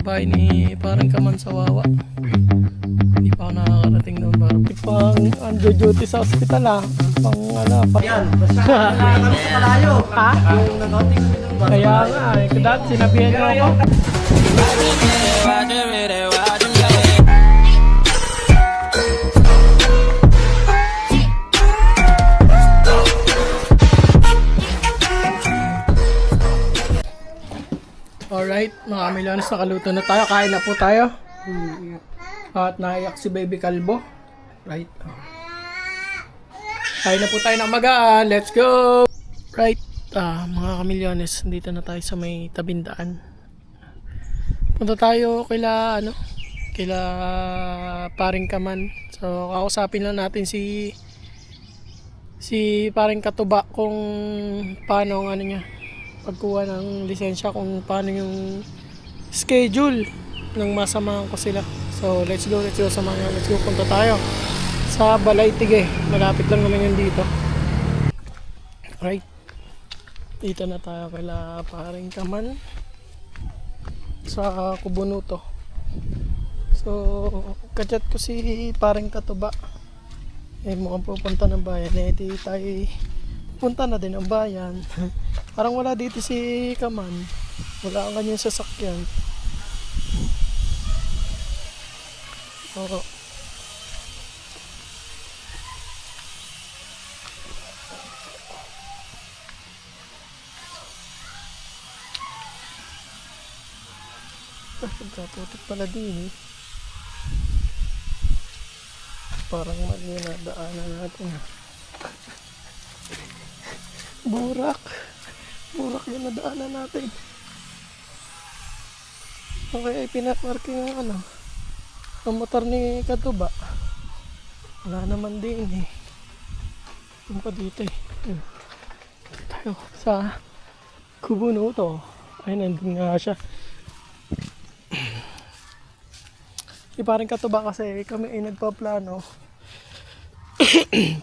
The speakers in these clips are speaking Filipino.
Bahay ni parang Kaman sa Wawa. Hindi pa ako nakakarating doon. Barapit pang under duty sa ospital Pang Yan, basta kami sa malayo. Ha? Yung nag-outing kami doon. Kaya nga dati sinabihan niyo ako. Alright, mga Milanos, nakaluto na tayo. Kain na po tayo. At naiyak si Baby Kalbo. Right. Kain na po tayo ng magaan. Let's go! Right, mga Kamilyones, dito na tayo sa may tabindaan. Punta tayo kila Paring Kaman. So, kausapin lang natin si Paring Katuba kung paano ang niya pagkuha ng lisensya, kung paano yung schedule ng masamahan ko sila. So let's go samahan. Let's go, punta tayo sa Balay-Tige. Malapit lang naman yun dito. Right, dito na tayo kila Paring Kaman sa Kubunuto. So kachat ko si Paring Katuba, mukhang pupunta ng bayan. Di tayo punta na din ang bayan. Parang wala dito si Kaman. Wala ang kanyang sasakyan. Oo. Pagkaputik pala din Parang mali na daanan natin Burak yung nadaanan natin. Okay, pinaparking ang ang motor ni Katuba. Wala naman din Yung pa dito tayo sa Kubunuto. Ay, nandun nga siya. Parang Katuba kasi kami ay nagpaplano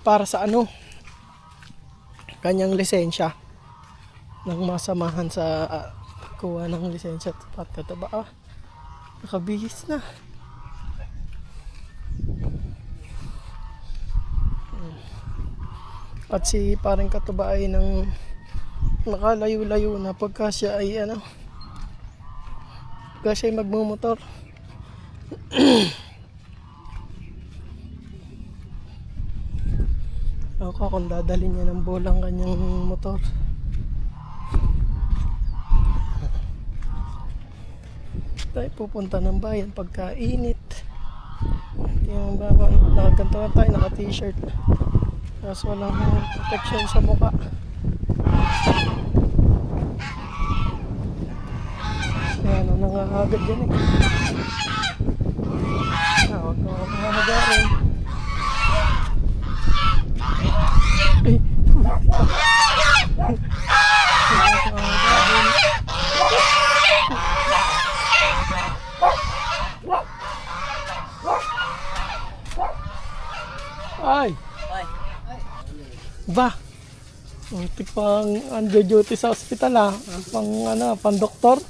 para sa kanyang lisensya ng masamahan sa kuha ng lisensya at Katuba. Nakabihis na. At si Paring Katuba ay nang nakalayo-layo na pagka siya ay pagka siya ay magmumotor. Ako kung dadalhin niya ng bolang kanyang motor. Tayo pupunta ng bayan pagka init. Yung nakaganto na tayo, naka t-shirt. Tapos walang protection sa mukha. Yan, nangangagad yan huwag na mamagarin. Ay! Ba? Muntik pang under duty sa ospital pang doktor.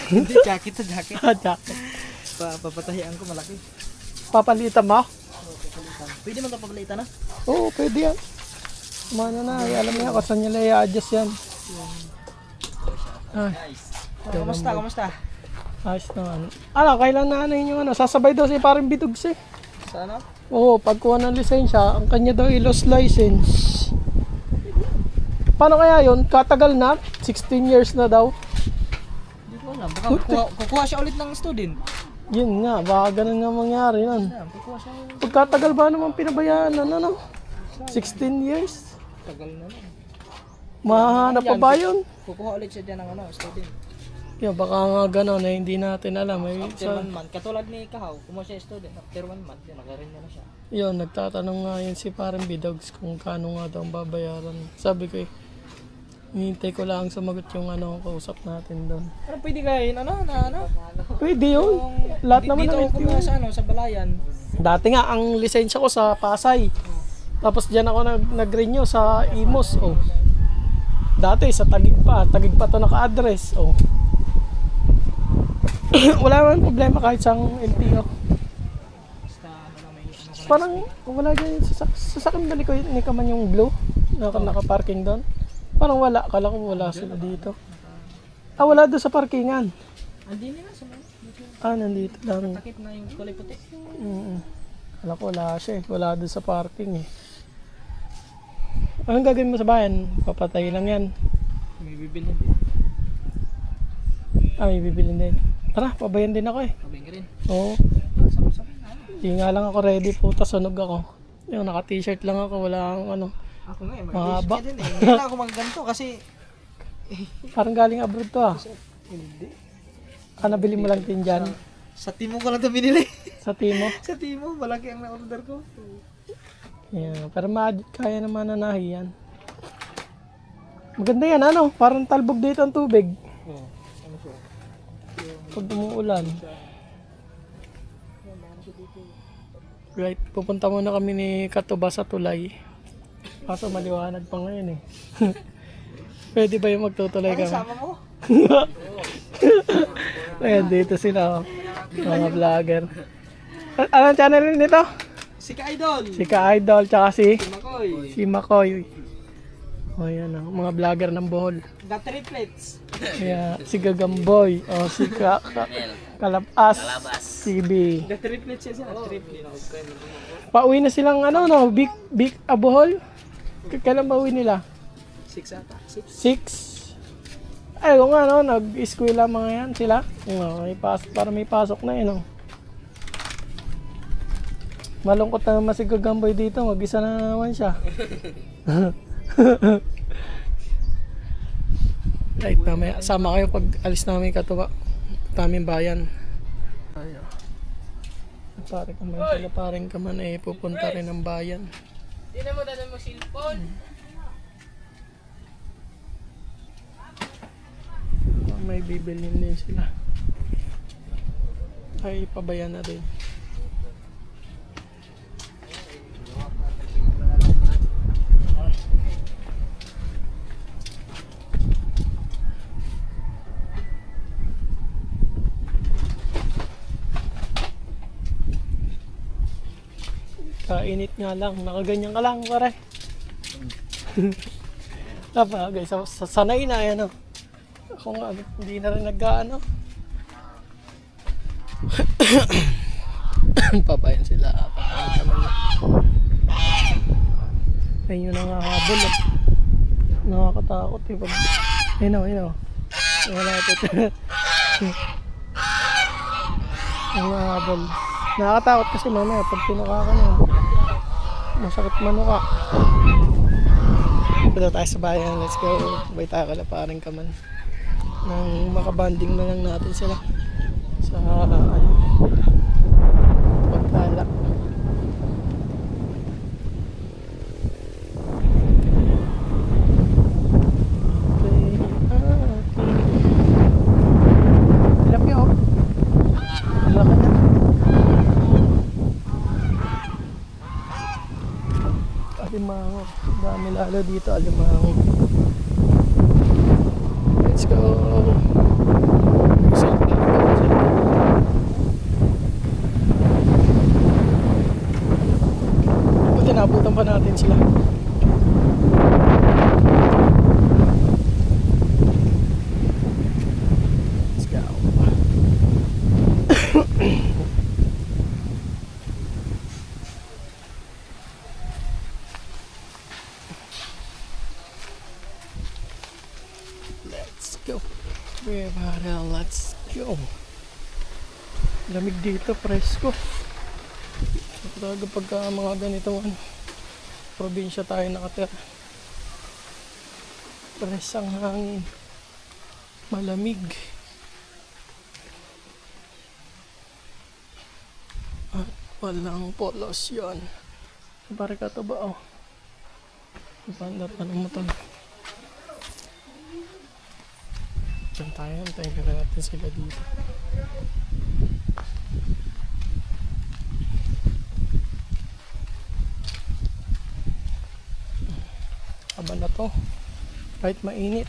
Hindi, jacket to jacket. Jacket. Papatahian ko malaki. Papalitan mo? Pwede mo ito papalitan Oo, pwede yan. Kumana na, alam niya kung saan nila i-adjust yan. Ay. Kamusta? Ayos naman. Kailan na yung sasabay daw si Paring Bitugs Sana? Oo, pagkuha ng lisensya, ang kanya daw i-lost license. Paano kaya yun? Katagal na? 16 years na daw. Hindi ko alam. Baka kukuha siya ulit ng student. Yun nga, baka ganun nga mangyari nun. Kukuha siya ulit. Pagkatagal ba naman pinabayaan 16 years? Tagal na lang. Mahanap pa ba yun? Kukuha ulit siya dyan ng student. Yeah, baka nga ganun hindi natin alam. After 1 month, katulad ni Kahaw, kumuha siya student. After 1 month, nakarin na siya. Yun, nagtatanong nga yun si Paring Bidogs kung kano nga daw ang babayaran. Sabi ko hinihintay ko lang sumagot yung kausap natin doon. Pwede kaya yun, Pwede yun. Lahat naman dito ng kumuha sa Balayan. Dati nga, ang lisensya ko sa Pasay. Tapos dyan ako nag-renew sa Imos. Dati sa Taguig pa to naka-address. Wala naman problema kahit sa LTO. Basta ano na may ano ka na. Parang wala dyan. Sasakyan balik ko ni Kaman yung blue. Naka-parking doon. Parang wala. Kala ko wala sila dito. Ah, wala doon sa parkingan. Hindi nila sa mga. Ah, nandito lang. Takip na yung kulay puti. Kala ko wala siya eh. Wala doon sa parking eh. Anong gagawin mo sa bayan? Papatay lang yan. May bibili din. Ah, may bibilin din. Tara, pabayan din ako eh. Kabing ka rin. Oo. Sama-sama. Di nga lang ako ready po. Tas sunog ako. Yung naka-t-shirt lang ako. Wala akong ano. Ako nga eh. Mahaba. Mag-t-shirt din eh. Hindi na ako magganto kasi Parang galing abroad to ah. hindi. Ah, nabili mo lang din dyan. Sa Timo ko lang ito binili. Sa Timo. Sa Timo, malaki ang na-order ko. Yeah, pero kaya naman nanahi yan. Maganda yan ano. Parang talbog dito ang tubig. Oo. Ano siya? Pag umuulan. Right, pupunta muna kami ni Katuba sa tulay. Kaso maliwanag pa ngayon eh. Pwede ba yung magtutulay Ano kami? sama mo? Ayan, dito sila oh. Mga vlogger. Anong channel nito? Si Ka-Idol. Si Ka-Idol, tsaka Si Makoy. si Makoy. O yan oh, mga vlogger ng Bohol. The triplets. Kaya si Gagamboy, o si Kalabas, CB. The triplets siya sila. Triplets. Pauwi na silang ano no, big Bohol. Kailan ba uwi nila? 6 ata. 6. Ay, kung ano, nag-eskwela mga yan sila. May para may pasok na yun. Oh. Malungkot na naman si Gagamboy dito. Mag-isa na naman siya. Right, mamaya. Sama kayo pag alis namin Katuba. Taming bayan. Ayo. Paring kaman eh, pupunta rin ng bayan. Hindi na mo dala mo cellphone. May bibilin din sila. Ay, pabayan na rin. Kainit nga lang, nakaganyan ka lang pare. Tapa guys, sanay na yan oh. Ako nga, hindi na rin nag-ano. Papayan sila. Papayan naman. Ayun yung nangahabol eh. Nakakatakot eh. Pag... Ayun o. Wala ito. Nangahabol. Nakakatakot kasi mamaya pag pinuka ka na. Masakit manuka. Punta tayo sa bayan. Let's go. Bay tayo kalaparin ka man. Nang makabanding na lang natin sila sa pagtala. Okay. Tilapia oh. Laki na. Alimango. Dami lalo dito alimango. Let's go. Buti naabutan pa natin sila. Let's go. Let's go. Everybody, let's go. Lamig dito, presko. Talaga pagka mga ganitong probinsya tayo nakatira. Pres ang hangin. Malamig. At walang polusyon. Pare ka to ba oh? Ipandar pa ng motor. Diyan tayo, antayin ka natin sila dito. Aba na to, kahit mainit,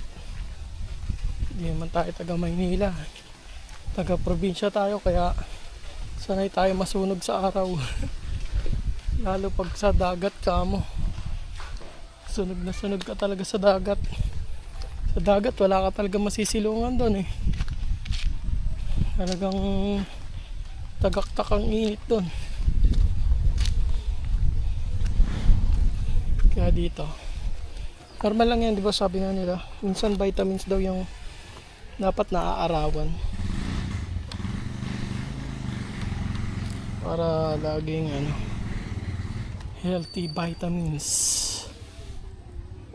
hindi naman tayo taga Maynila. Taga-probinsya tayo kaya sanay tayo masunog sa araw. Lalo pag sa dagat ka mo. Sunog na sunog ka talaga sa dagat. Sa dagat wala ka talaga masisilungan doon eh. Talagang tagaktak ang init doon. Kaya dito normal lang yan, di ba sabi nga nila minsan vitamins daw yung dapat naaarawan para laging healthy vitamins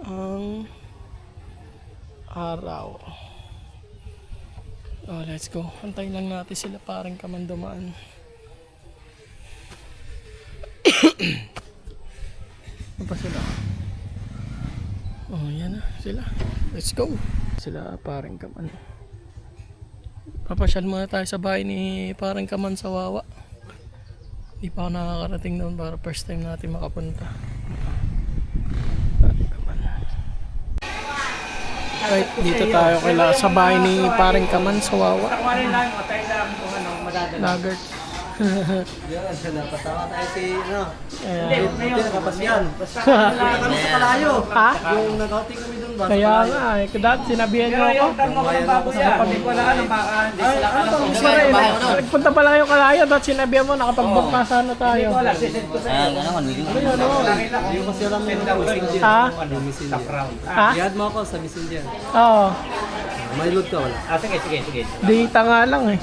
ang araw. Oh, let's go. Antayin lang natin sila parang kamandumaan. Ano pa sila? Oh, yan na sila. Let's go. Sila parang kaman. Papasyal muna tayo sa bahay ni parang kaman sa Wawa. Hindi pa ako nakakarating doon para first time natin makapunta. Parang kaman. Right, dito tayo sa bahay ni parang kaman sa Wawa. Laggert. Yan, napatawa tayo si, Ayan. Buti nakapasyan. Kami sa kalayo. Ha? Yung nag-outing kami doon ba? Kaya nga eh. Dati sinabihan niyo ako. Nagpunta pala kayo kalayo. Dati sinabihan mo nakapag-book na sana tayo. Hindi ko kasi alam yung Ha? Ha? i-add mo ako sa messenger. Oo. May load ka wala? Sige. Data nga lang eh.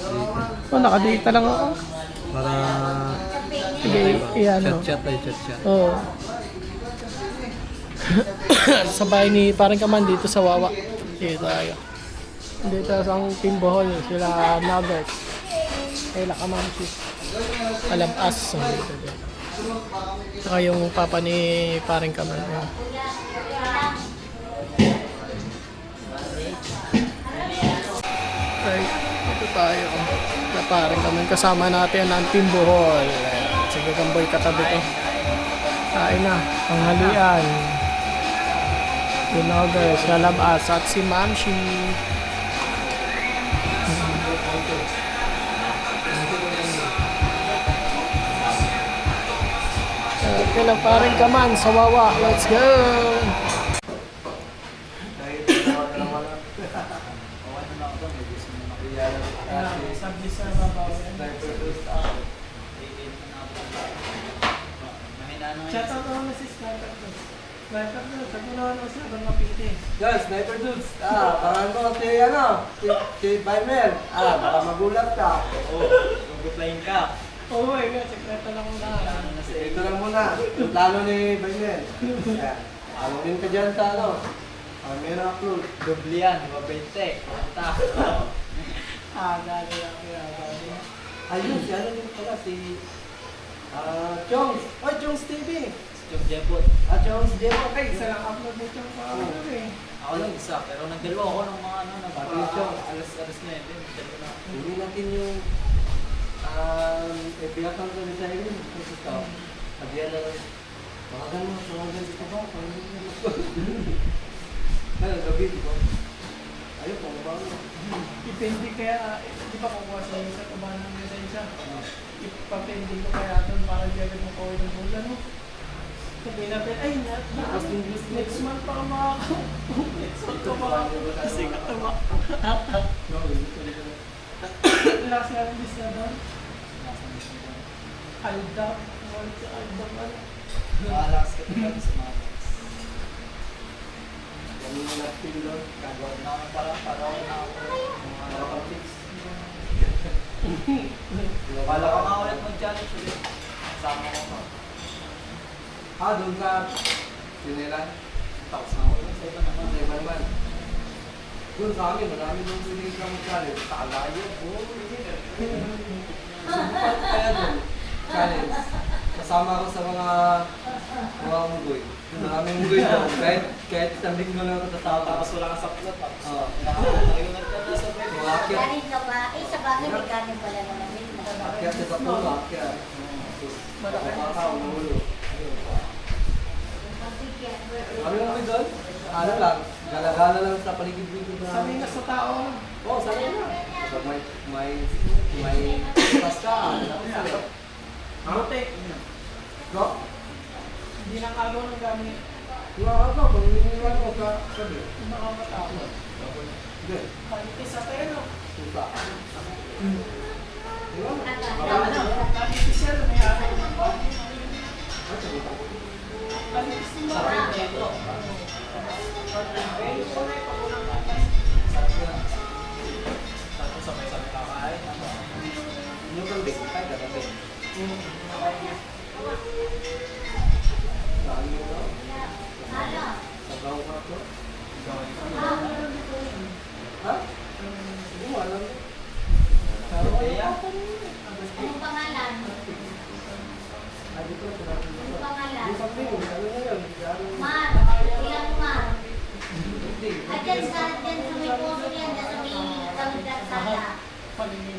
Oh, naka-data lang ako. Para Sige, iyan o. chat tayo, chat. Oo. Sa bahay ni parang kaman dito sa Wawa. Dito tayo. Dito sa Team Bohol. Sila Nuggets. Kaya Kamanchi. Alabas. So, dito dito. Saka yung papa ni parang kaman. Ayan. Right. Ito tayo. Na parang kaman kasama natin ang Team Bohol. Ayan. Sige kamboy katabi ko. Kain na. Panghalian. Nuggets, Alabas at si Mamshi. Kailan parang kaman sa Wawa. Let's go! Chat out ako na si Sniper Dudes. Sniper Dudes, sabi mo naman ako siya doon mapiti. Guys, Sniper Dudes. Parang ko si Bimer. Baka magulat ka. Mag-reply ka. Oh my God, sekreto lang ko na. Ito lang muna. Yung plano ni Bimer. Alawin ka dyan sa meron upload. Dublian, mabente. Kumanta. Dali lang kaya. Ayun, si ano din pala, si Chongs. Oh, Chongs TV. Yung Jepot. Chongs Demo. Okay, isa lang upload mo siyang pa eh. Ako lang isa, pero nagdalawa ako ng mga Pag-chong. alas na yun. Nagdalawa na. Hindi natin yung FB account ko ni Siren. Kasi ito, pag-yan na lang. Tawagan dito ba? Ngayon, gabi, di ba? Ayun, pangabang mo. Depende kaya, di ba kukuha sa iyo sa kabahan ng lisensya? Ipapending ko kaya doon para gagawin mo kawin ng bulan mo. Sabihin natin, ay, next month pa ka next month pa makakakuha kasi katama. Last nga ng list na doon. Aldap. Wala sa Aldap. Relax ka talaga sa mga Ganun mo natin doon. gagawa na ako para na ako mga topics. Wala ka nga ulit mag-challenge ulit. Sama ko pa. Doon sa Sinelan. Tapos na ako ulit sa iba naman. Sa iba naman. Doon sa amin, marami doon pinig ka mag-challenge. Talayo. Subukan kaya doon. Challenge. Kasama ako sa mga unggoy. Maraming unggoy doon. Kahit isang linggo lang ako tatawa. Tapos wala ka sa plot. Tapos Oo. nakakayungan ka na sa pwede. Umakyat. Kanin ka ba? Eh, sa bagay may kanin pala naman. Umakyat sa tapo. Umakyat. Makakaw, ulo. Ano lang kami doon? Ano lang? Gala-gala lang sa paligid-ligid na. Sanay na sa tao. Oo, sanay na. Kapag may tas ka, Buti. no? Hindi na kagaw ng gamit. Nakaka, kung niniwan ko ka, sabi. Nakakatakot. Hindi. Panitis sa pelo. Suta. Di ba? Panitis yan. May araw. Ay, suta. Panitis mo. Sakit nito. Eh, yung kulay pag walang katas. Tapos sabay-sabay kakain. Ano? Yung kang big, kahit gagawin. Saan mo daw? Sa bawang ka to? Ha? Hindi mo alam. Anong pangalan? Ah, dito, sinabi mo. Anong pangalan? Di sabi mo, ano na yun? Mar. Ilang Mar? Hindi. Dyan sa may puso yan, dyan sa may tawid kalsada. Paningin.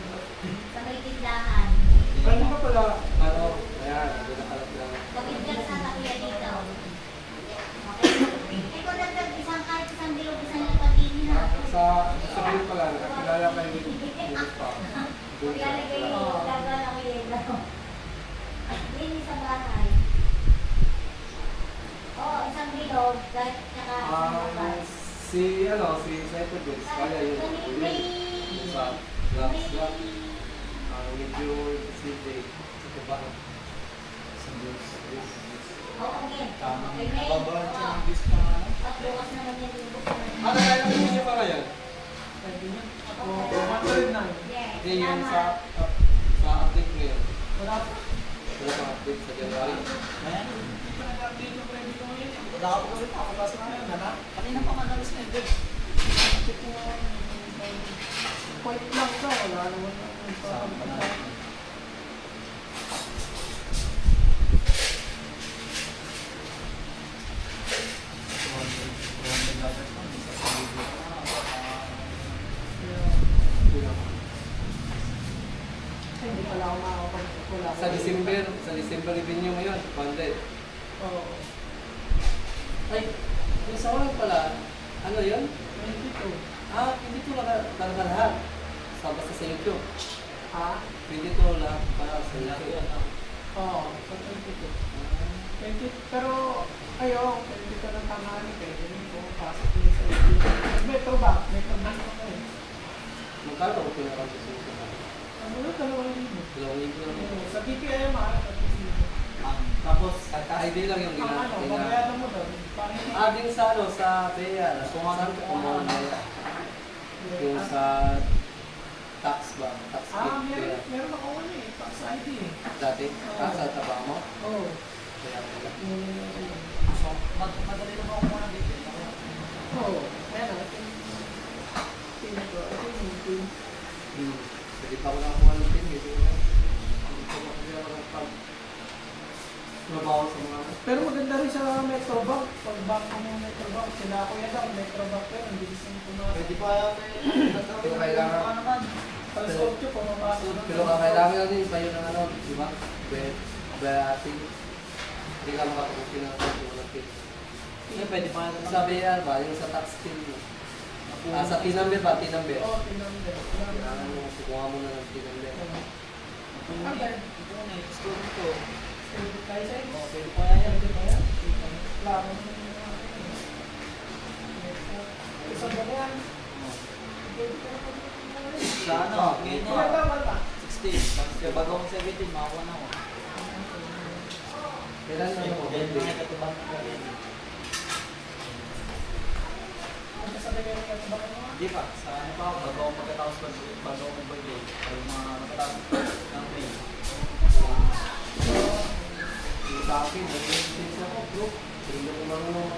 Sa may tindahan. Ano ka pala? Ano? Ayan, hindi na kalap lang. Tawid kalsada kuya dito. Okay. Ikaw dagdag kahit isang bilog, isang lapad din ha. Sa sabihin pala, nakakilala kayo dito pa. Doon sa Ilalagay yung gagawin ang yelo. Yun sa bahay. Oo, isang bilog, kahit saka isang lapad. Si Seto Bills, kaya yun. Sa glass lang. Medyo sili. Sa baba. Sa Bills. Oo, okay. Okay, may. Babawal siya ng discount. At bukas naman yan yung bukas naman. Ano kaya lang niyo pa ngayon? Yes, Hindi, yun tama. sa update ngayon. Wala po. Wala pang update sa January. Ayan. Hindi pa nag-update yung credit ko ngayon. Wala ako ulit. Ako pa sa ngayon. Ano? Kanina pa manalas na yun. Kasi po, quite lang ka. Wala naman. Saan pa na? Hindi pala ako makakapag. Wala Sa December revenue ngayon, 100. Oo. Ay, yung sa walang pala, ano yun? 22. Ah, hindi to talaga lahat. Basta sa YouTube. Ha? Hindi to lahat para sa YouTube. Oo, sa 22. 20, pero ayo, 20 ka ng tanghali kayo. Hindi ko pasok din sa YouTube. Metro ba? Metro ba ko kayo? Magkano ko pinakang sa YouTube? Ano na, 2,000. 2,000 lang yun. Sa BPI, mahal at Tapos, ID lang yung ang ano, ginagawa. babayaran mo doon. Paano? Ah, din sa sa BEA. Kung saan ko kumuha na yung sa tax ba? Tax Ah, BEA. meron ako ano eh, tax ID eh. Dati, sa taba mo. Oo. Kaya pala. so, madali naman ako muna dito. Oo, meron. Ito yung pin ko. Ito yung pin. Hindi pa ako nakakuha ng pin. Hindi ko makakaya ako ng pag trabaho sa mga Pero maganda rin sa Metrobank. Pag bank mo ng Metrobank, sila kuya daw, Metrobank pero hindi gusto yung pumasok. Pwede pa yata Pero kailangan- Ano naman? Alas 8 pumapasok. Pero kailangan natin pa yun ng ano, di ba? Beating. Hindi ka makapagpukin ng ng pin. Pwede pa yata. Sa BEA ba? Yung sa tax pin mo. Ah, sa T-number ba? T-number. Oo, tinamder. Kailangan mo, kukuha mo na ng T-number. Okay. Ito na, student ko. Pwede tayo sa Oh, pwede pa yan. Pwede ba yan? Klaro mo yung mga isang ba yan? Sa ano? Ngayon Ilan na. ba ba? 16. Tapos kaya bago akong 17, makakuha na ako. Kailan na mo? Yan mga katubang ko rin. Ang kasabay kayo ng ba mo? Di ba? Sa ano pa ako, bago ako magkatapos bago ako mag-birthday. Ay mga nakatapos ng May. Yung sa akin, nag-resistance ako, bro. Hindi ko marunong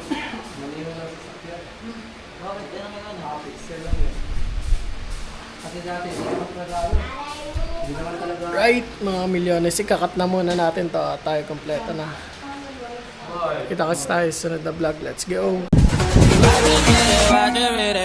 manino ng sasakyan. Bakit? Yan ang ano? Pixel lang yun. Kasi dati, hindi naman talaga ano. Hindi naman talaga. Right, mga milyones, ikakat na muna natin to at tayo kompleto na. Kita kasi tayo sa sunod na vlog. Let's go! Roger it,